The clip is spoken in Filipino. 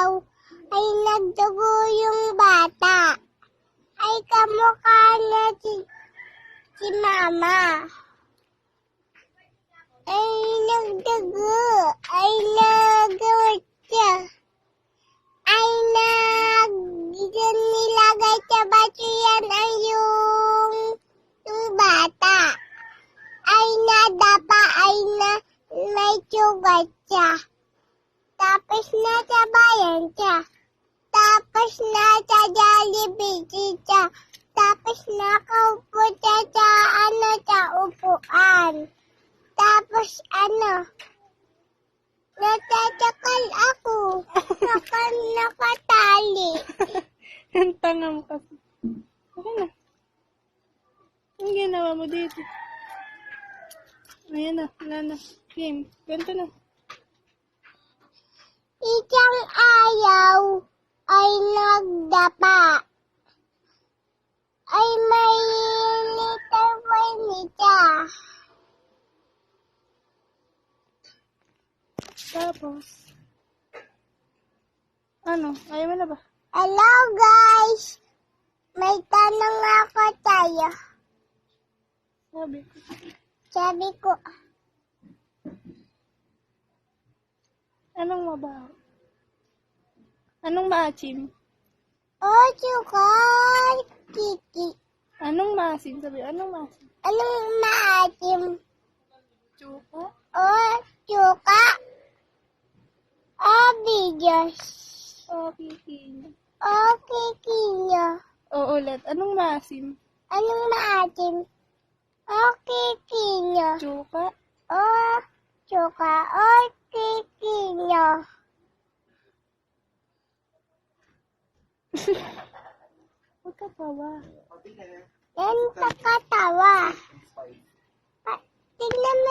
ayaw ay nagdugo yung bata. Ay kamukha na si mama. Ay nagdugo, ay nagawat siya. Ay nilagay sa baso yan ay yung bata. Ay nadapa, ay may sugat siya. Tapos nasabayan siya. Tapos nasa Jollibee siya. Tapos nakaupo siya sa upuan. Tapos natatakal ako. Nakatali. Ang tanga mo kasi. Okay na. Ang ginawa mo dito? Ayan na, wala na. Game, ganito na. Isang ayaw ay nagdapa. Ay may little boy nita. Tapos, ano? Ayaw mo na ba? Hello guys! May tanong ako tayo. Sabi ko, Anong mabaho? Anong maasim? oh, sukal, kiki. Anong maasim? Sabi, anong maasim? Anong maasim? Chuka? Oh, suka. Oh, bigas. O, kiki. Oh, kiki niya. O, ulit. Anong maasim? Anong maasim? Oh, kiki niya. Chuka? Oh, suka. Oh, kiki niya. Huwag ka tawa. Yan kakatawa. Tingnan mo.